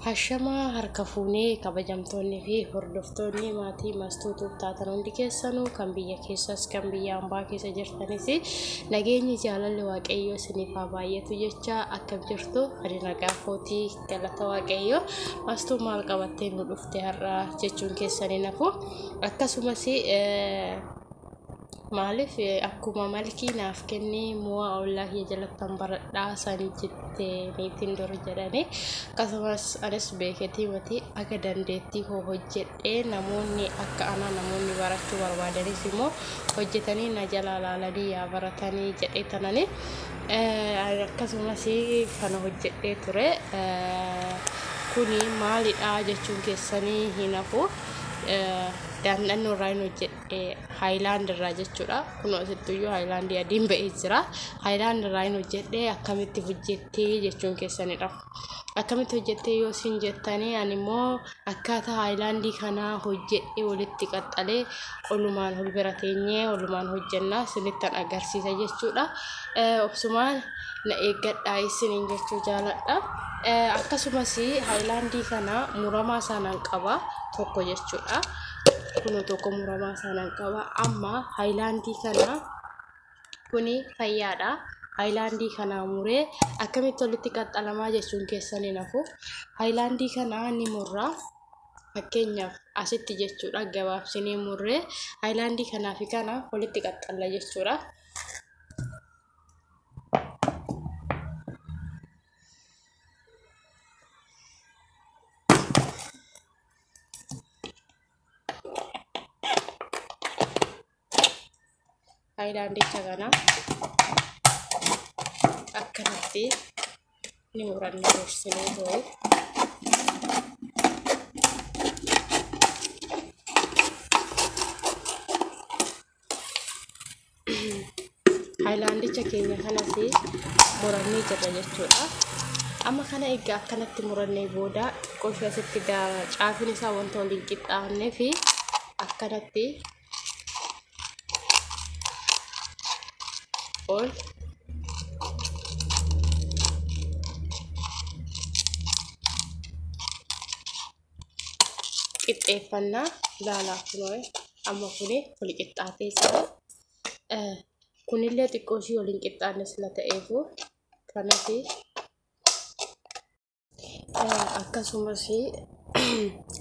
Hashama harka fuunee kabajamtoonni fi hordoftoonni maatii mastuutuuf taatan hundi keessanuu kan biyya keessas kan biyya ambaa keessa jirtanis nageenyi jaalalli waaqayyoo isiniif haa baay'atu jecha akkam jirtu ani nagaa kootii galata waaqayyoo mastuu maal qabattee nu dhufte har'a jechuun keessanii nafu akkasumas maaliif akkuma malkii naaf kennee mu'aa ollaa kee jalattan baradhaa san jettee niitiin dur jedhanii akkasumas anis beeketii mati akka dandeettii koo hojjedhee namoonni akka ana namoonni barachuu barbaadanis immoo hojjetanii na jalaa laalanii yaa baratanii jedhee tananii akkasumas kana hojjedhee ture kuni maalidha jechuun keessanii hin hafu dan nurrain hojjedhe Highland irraa jechuudha kuno asittuyyuu Highland adiin ba'ee jira Highland irraa hojjedhe akkamitti hojjettee jechuun keessanidha akkamitti hojjettee yoo sin jettanii ani immoo akkaataa Highland kana hojjedhe walitti qaxxalee olumaan ol bira teenyee olumaan hojjennaa sinittan agarsiisa jechuudha obsumaan na eeggadhaa isiniin jechuu jaaladha akkasumas Highland kana muramaa sanaan qaba tokko jechuudha kuno tokko muramaa sanaan qaba amma Highland kana kuni fayyaadha Highland kana muree akkamitti walitti qaxxalamaa jechuun keessanii nafu Highland kana ni murraa fakkeenyaaf asitti jechuudha gabaabsinee murree Highland kanaa fi kana walitti qaxxalla jechuudha Highland kana akkanatti ni muranna dorsinee ta'u Highland keenya kanas murannee jirra jechuudha amma kana egaa akkanatti murannee booda qofa asitti caafin isaa wanta waliin qixxaafnee fi akkanatti all qixxeeffannaa ilaalaa kunoo amma kuni wali qixxaatee jira kunillee xiqqoo ishii waliin qixxaanne sila ta'eefu kanatti akkasumas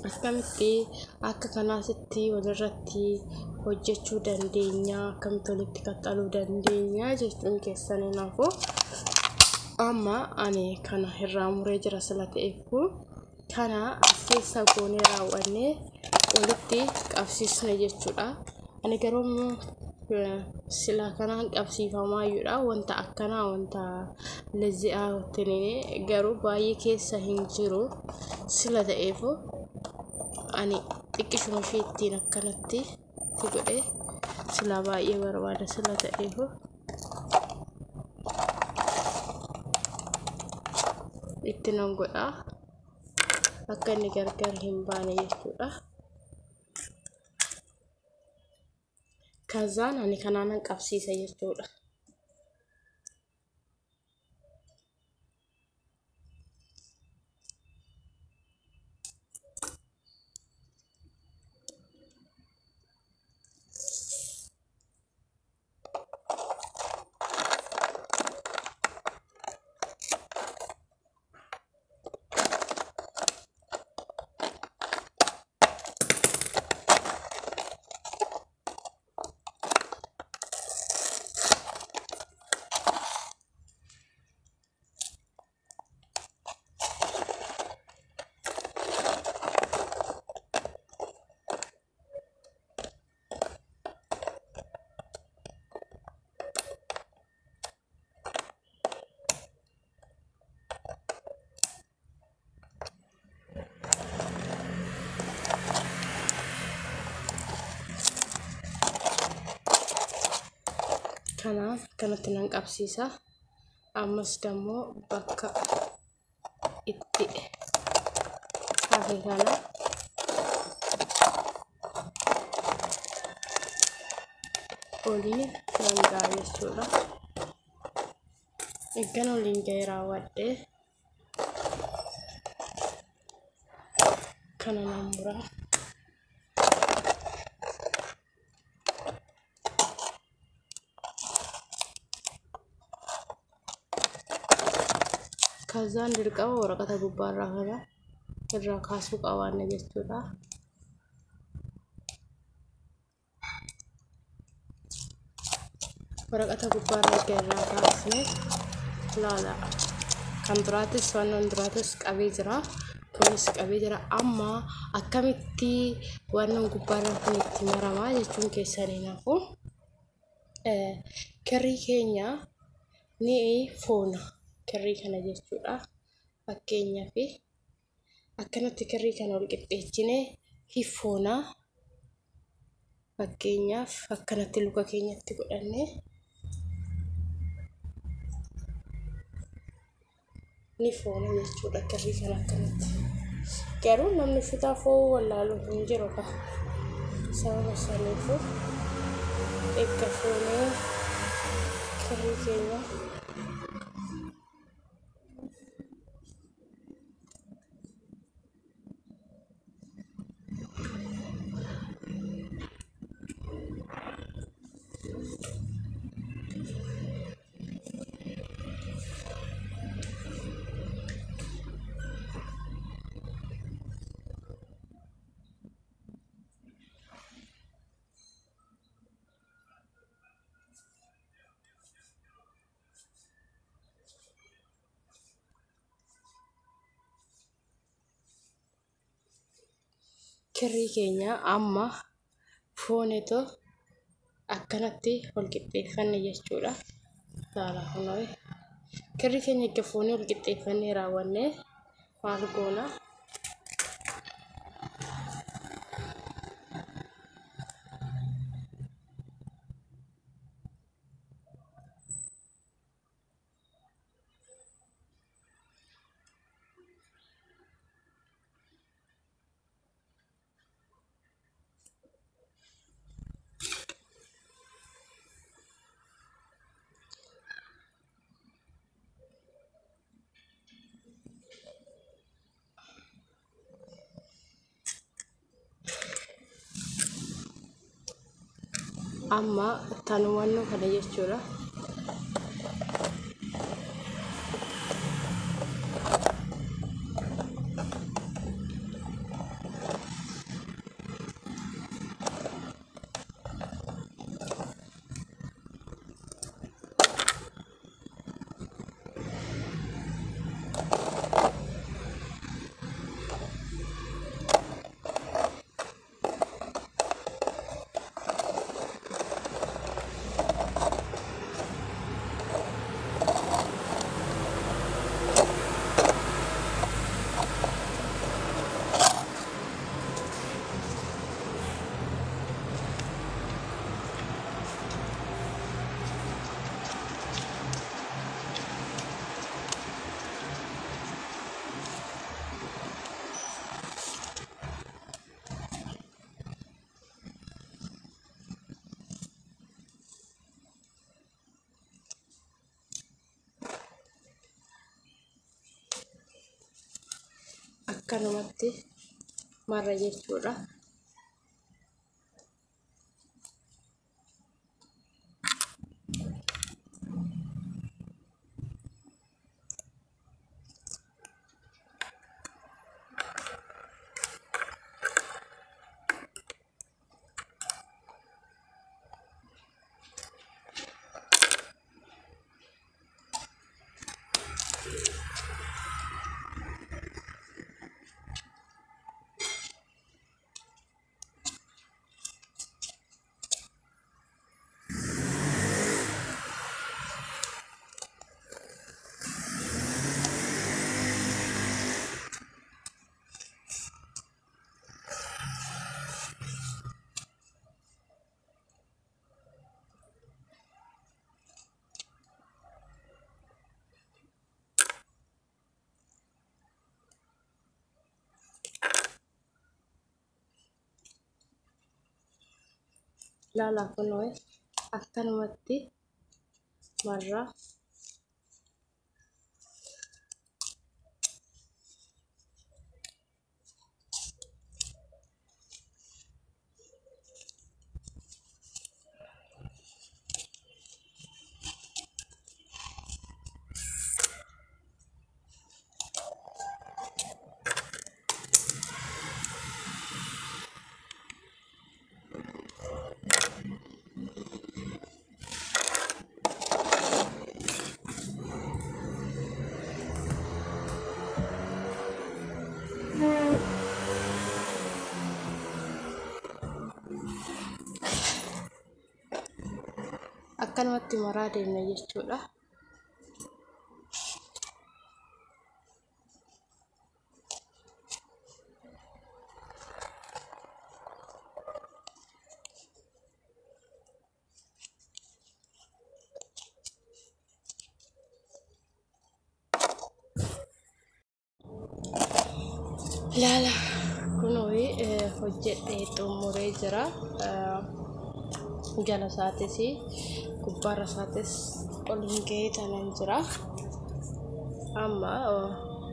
akkamitti akka kanaasitti walirratti hojjechuu dandeenya akkamitti walitti qaxxaluu dandeenya jechuun keessanii nafu amma ani kana irraa muree jira sila ta'eefu kana keessa goonee raawwannee walitti qabsiisna jechuudha ani garuu sila kanaan qabsiifamaayyuudha wanta akkanaa wanta lezi'aa wottinee garuu baay'ee keessa hin jiru sila ta'eefu ani xiqqishuma ishee ittiin akkanatti godhe sila baay'ee barbaada sila ta'eefu itti nan godha akka inni gargar hin baane jechuudha kazaan ani kanaanan qabsiisa jechuudha kana kanatti nan qabsiisa ammas dammoo bakka itti hafe kana olii nan ga'a jechuudha eggana oliin ga'ee raawwadhee kana nan muraa. Kazaan dirqama waraqata gubbaarraa kana irraa kaasuu qabaanna jechuudha. Waraqata gubbaarraa erga irraa kaasne laala. Kan biraatis waan biraatis qabee jira. Kunis qabee jira. Amma akkamitti waan gubbaarraa kun itti maramaa jechuun keessanii naafu. Kirrii keenya ni foona. Kirrii kana jechuudha. Fakkeenyaaf akkanatti kirrii kana ol qixxeechine hifoona. Fakkeenyaaf akkanatti luka keenyatti godhanne ni foona jechuudha. Kirrii kana akkanatti. Garuu namni fitaa fo'uu wallaalu hin jiru ka. Sababa saniifuu eegga foonee kirrii keenya kirrii keenya amma fooneetoo akkanatti ol qixxeeffanne jechuudha. Laalaa kunoo kirrii keenya eegga foonee ol qixxeeffannee raawwanne maal goona? Amma tanuwwannoo kana jechuudha. Akkanumatti marra jechuudha. Laalaa kunoo akkanumatti marra. akkanumatti maraa deemna jechuudha. Lala kunoi hojjedhee xumuree jira. Jala isaatis gubbaarra isaatis ol hin ga'ee tanan jira. Amma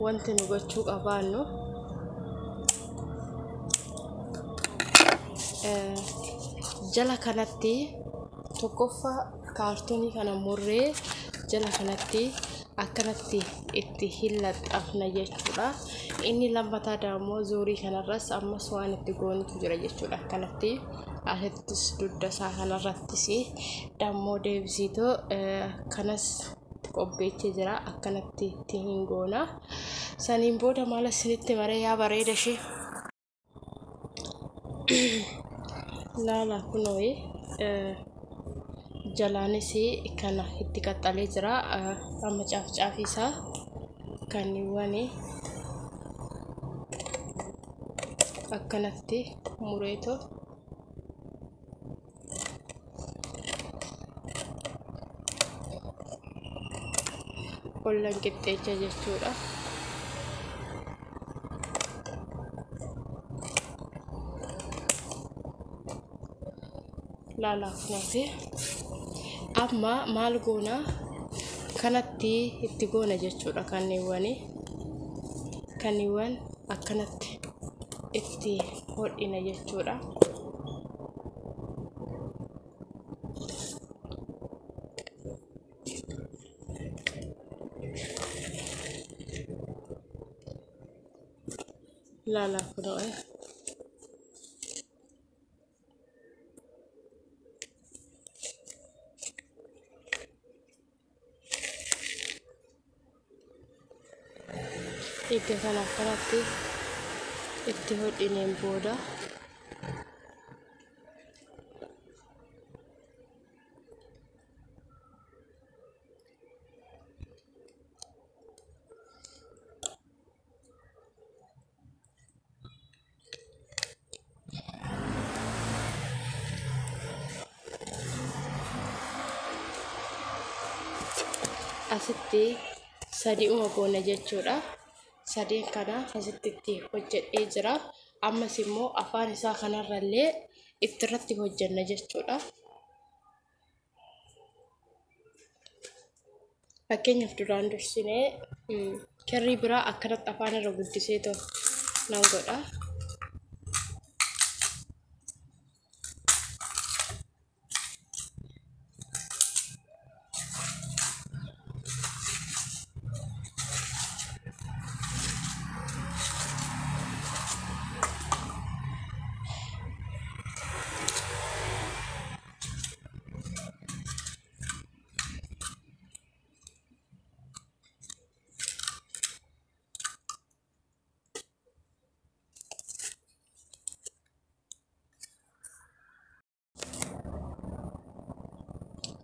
wanti nu gochuu qabaannu jala kanatti tokkoffaa kaartoonii kana murree jala kanatti akkanatti itti hillaxxafna jechuudha. Inni lammataa dammoo zuurii kanarras ammas waan itti goonutu jira jechuudha. Akkanatti asittis dudda isaa kanarrattis dammoo deebisiitoo kanas qopheechee jira. Akkanatti itti hin goona. Saniin booda maal isinitti maree yaa bareeda ishee. Lala kunoi jalaanis kana itti qaxxalee jira. Amma caafcaafii isaa kanniiwwan akkanatti mureetoo ollan qixxeecha jechuudha. Lala kunoi amma maal goona kanatti itti goona jechuudha. Kanniiwwan akkanatti itti hodhina jechuudha. Lala kunoi egaa kana akkanatti itti hodhineen booda asitti sadi'uma goona jechuudha. Sadeen kana asitti itti hojjedhee jira. Ammas immoo afaan isaa kanarrallee ittirratti hojjenna jechuudha. Fakkeenyaaf duraan dursinee kirrii biraa akkanatti afaan irra guddisee nan godha.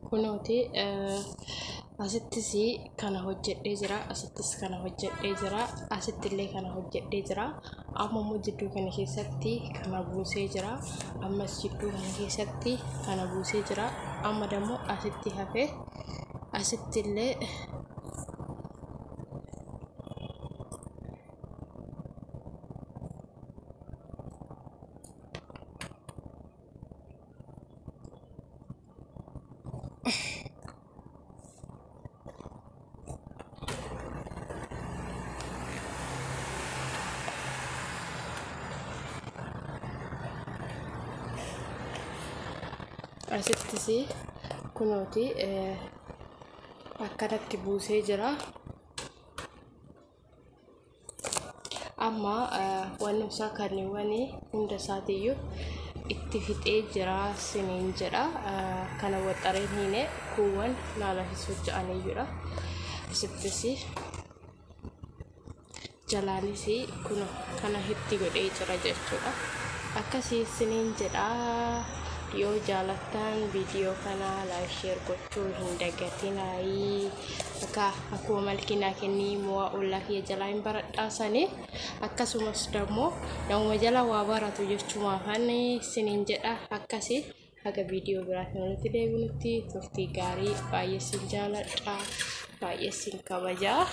Kunooti asittis kana hojjedhee jira. Asittis kana hojjedhee jira. Asittillee kana hojjedhee jira. Amma immoo jidduu kana keessatti kana buusee jira. Ammas jidduu kana keessatti kana buusee jira. Amma dammoo asitti hafee asittillee asittis kunooti akkanatti buusee jira. Amma waan isaa kanniiwwan hunda isaatiiyyuu itti fixee jira siniin jedha. Kana waxxareen hiine kuuwwan laalafis hojja'anii jira. Asittis jalaanis kun kana itti godhee jira jechuudha. Akkasii siniin jedha. yoo jaalattan viidiyoo kana like share gochuu hin dagatinaayi. Akkuma malkinaa kennii mo'aa ollaa kiyya jalaa hin baradhaasanii akkasumas dammoo namuma jala waa baratu jechumaafan isiniin jedha akkasii. Haga viidiyoo biraatiin walitti deebinutti turtii gaarii. Baay'ee sin jaaladha, baay'ee sin kabajaa.